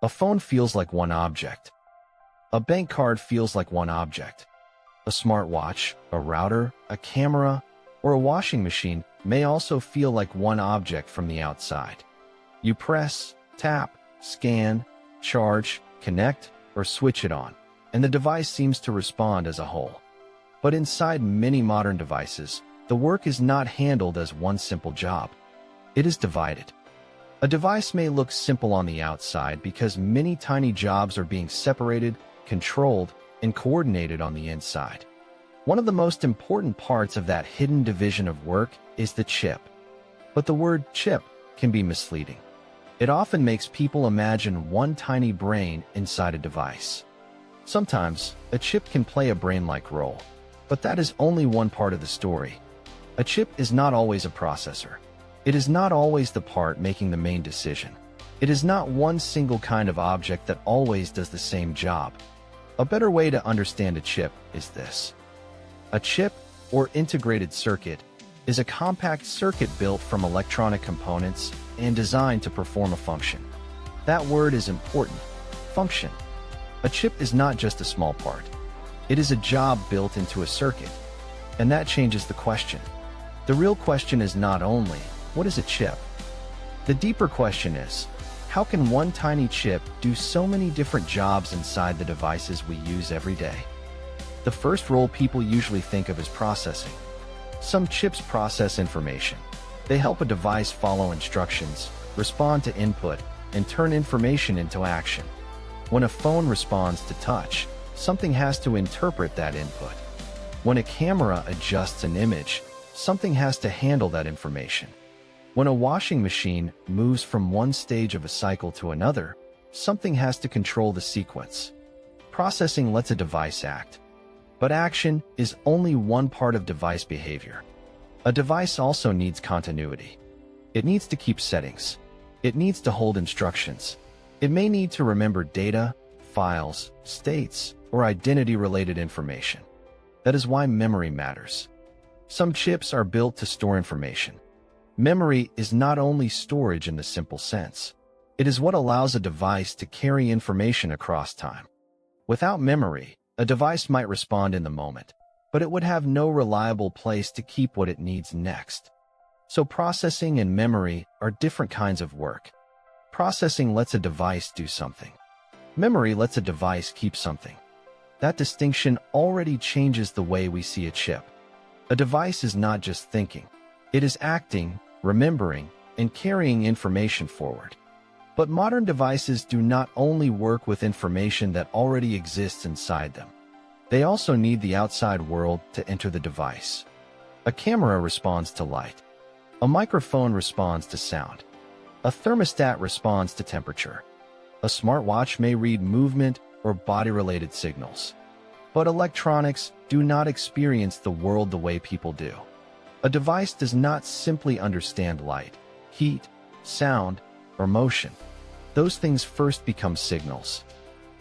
A phone feels like one object. A bank card feels like one object. A smartwatch, a router, a camera, or a washing machine may also feel like one object from the outside. You press, tap, scan, charge, connect, or switch it on, and the device seems to respond as a whole. But inside many modern devices, the work is not handled as one simple job. It is divided. A device may look simple on the outside because many tiny jobs are being separated, controlled, and coordinated on the inside. One of the most important parts of that hidden division of work is the chip. But the word chip can be misleading. It often makes people imagine one tiny brain inside a device. Sometimes, a chip can play a brain-like role, but that is only one part of the story. A chip is not always a processor. It is not always the part making the main decision. It is not one single kind of object that always does the same job. A better way to understand a chip is this. A chip, or integrated circuit, is a compact circuit built from electronic components and designed to perform a function. That word is important. Function. A chip is not just a small part. It is a job built into a circuit. And that changes the question. The real question is not only, what is a chip? The deeper question is, how can one tiny chip do so many different jobs inside the devices we use every day? The first role people usually think of is processing. Some chips process information. They help a device follow instructions, respond to input, and turn information into action. When a phone responds to touch, something has to interpret that input. When a camera adjusts an image, something has to handle that information. When a washing machine moves from one stage of a cycle to another, something has to control the sequence. Processing lets a device act. But action is only one part of device behavior. A device also needs continuity. It needs to keep settings. It needs to hold instructions. It may need to remember data, files, states, or identity-related information. That is why memory matters. Some chips are built to store information. Memory is not only storage in the simple sense. It is what allows a device to carry information across time. Without memory, a device might respond in the moment, but it would have no reliable place to keep what it needs next. So processing and memory are different kinds of work. Processing lets a device do something. Memory lets a device keep something. That distinction already changes the way we see a chip. A device is not just thinking. It is acting, remembering, and carrying information forward. But modern devices do not only work with information that already exists inside them. They also need the outside world to enter the device. A camera responds to light. A microphone responds to sound. A thermostat responds to temperature. A smartwatch may read movement or body-related signals. But electronics do not experience the world the way people do. A device does not simply understand light, heat, sound, or motion. Those things first become signals.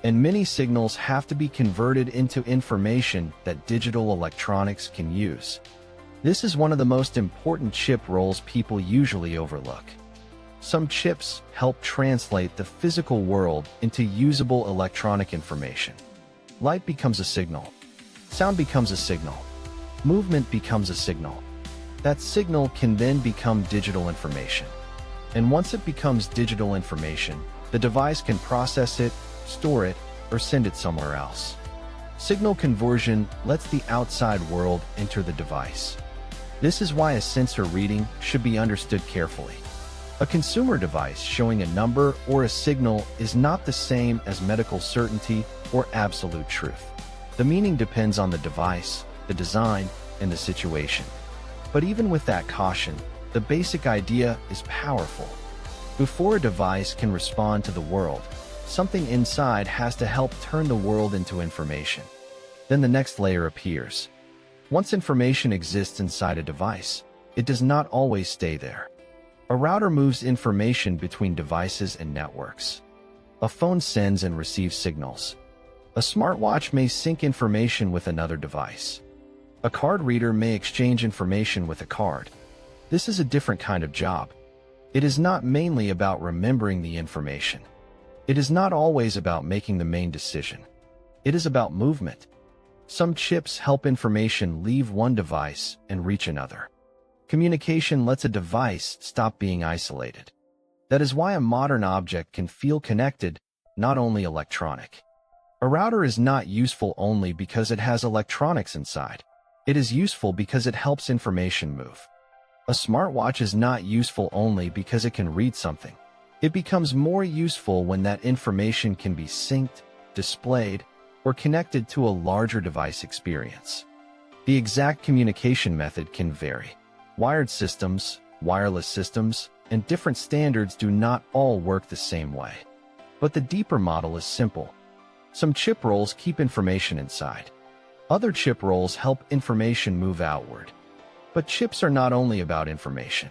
And many signals have to be converted into information that digital electronics can use. This is one of the most important chip roles people usually overlook. Some chips help translate the physical world into usable electronic information. Light becomes a signal. Sound becomes a signal. Movement becomes a signal. That signal can then become digital information. And once it becomes digital information, the device can process it, store it, or send it somewhere else. Signal conversion lets the outside world enter the device. This is why a sensor reading should be understood carefully. A consumer device showing a number or a signal is not the same as medical certainty or absolute truth. The meaning depends on the device, the design, and the situation. But even with that caution, the basic idea is powerful. Before a device can respond to the world, something inside has to help turn the world into information. Then the next layer appears. Once information exists inside a device, it does not always stay there. A router moves information between devices and networks. A phone sends and receives signals. A smartwatch may sync information with another device. A card reader may exchange information with a card. This is a different kind of job. It is not mainly about remembering the information. It is not always about making the main decision. It is about movement. Some chips help information leave one device and reach another. Communication lets a device stop being isolated. That is why a modern object can feel connected, not only electronic. A router is not useful only because it has electronics inside. It is useful because it helps information move. A smartwatch is not useful only because it can read something. It becomes more useful when that information can be synced, displayed, or connected to a larger device experience. The exact communication method can vary. Wired systems, wireless systems, and different standards do not all work the same way. But the deeper model is simple. Some chip roles keep information inside. Other chip roles help information move outward. But chips are not only about information.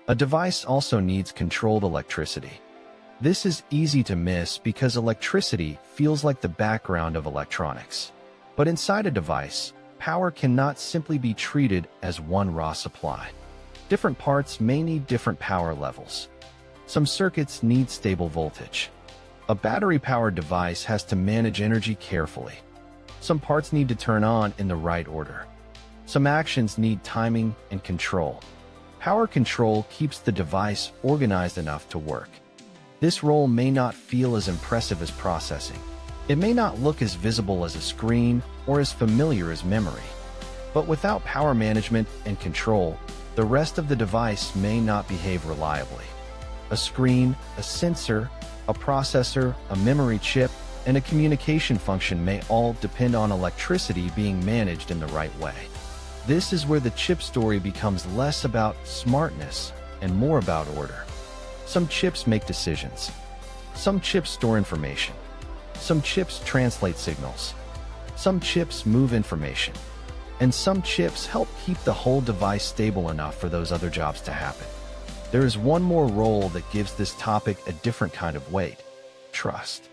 A device also needs controlled electricity. This is easy to miss because electricity feels like the background of electronics. But inside a device, power cannot simply be treated as one raw supply. Different parts may need different power levels. Some circuits need stable voltage. A battery-powered device has to manage energy carefully. Some parts need to turn on in the right order. Some actions need timing and control. Power control keeps the device organized enough to work. This role may not feel as impressive as processing. It may not look as visible as a screen or as familiar as memory. But without power management and control, the rest of the device may not behave reliably. A screen, a sensor, a processor, a memory chip, and a communication function may all depend on electricity being managed in the right way. This is where the chip story becomes less about smartness and more about order. Some chips make decisions. Some chips store information. Some chips translate signals. Some chips move information. And some chips help keep the whole device stable enough for those other jobs to happen. There is one more role that gives this topic a different kind of weight: trust.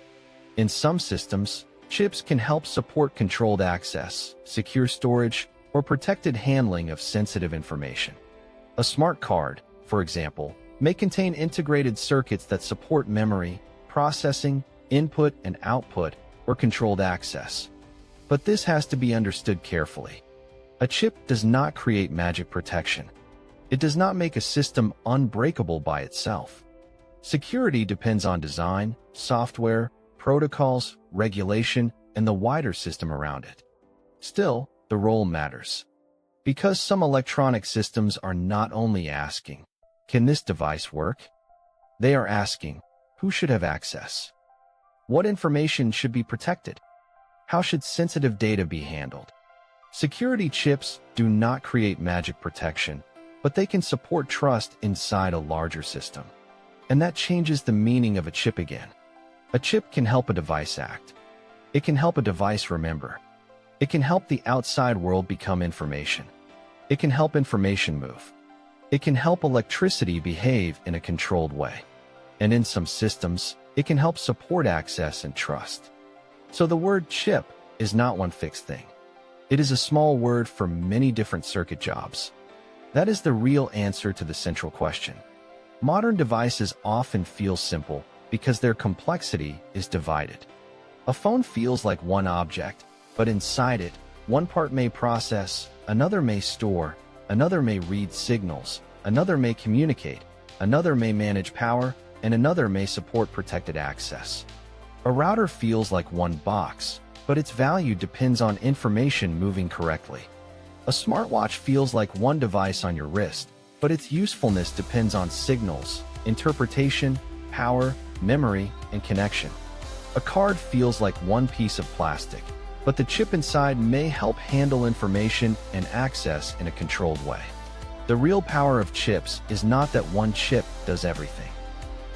In some systems, chips can help support controlled access, secure storage, or protected handling of sensitive information. A smart card, for example, may contain integrated circuits that support memory, processing, input and output, or controlled access. But this has to be understood carefully. A chip does not create magic protection. It does not make a system unbreakable by itself. Security depends on design, software, protocols, regulation, and the wider system around it. Still, the role matters. Because some electronic systems are not only asking, "Can this device work?" They are asking, "Who should have access? What information should be protected? How should sensitive data be handled?" Security chips do not create magic protection, but they can support trust inside a larger system. And that changes the meaning of a chip again. A chip can help a device act. It can help a device remember. It can help the outside world become information. It can help information move. It can help electricity behave in a controlled way. And in some systems, it can help support access and trust. So the word chip is not one fixed thing. It is a small word for many different circuit jobs. That is the real answer to the central question. Modern devices often feel simple because their complexity is divided. A phone feels like one object, but inside it, one part may process, another may store, another may read signals, another may communicate, another may manage power, and another may support protected access. A router feels like one box, but its value depends on information moving correctly. A smartwatch feels like one device on your wrist, but its usefulness depends on signals, interpretation, power, memory, and connection. A card feels like one piece of plastic, but the chip inside may help handle information and access in a controlled way. The real power of chips is not that one chip does everything.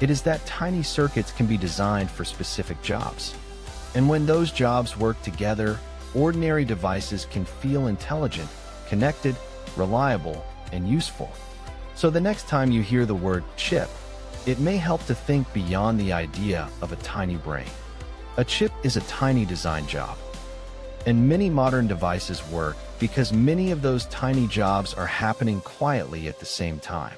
It is that tiny circuits can be designed for specific jobs. And when those jobs work together, ordinary devices can feel intelligent, connected, reliable, and useful. So the next time you hear the word chip, it may help to think beyond the idea of a tiny brain. A chip is a tiny design job. And many modern devices work because many of those tiny jobs are happening quietly at the same time.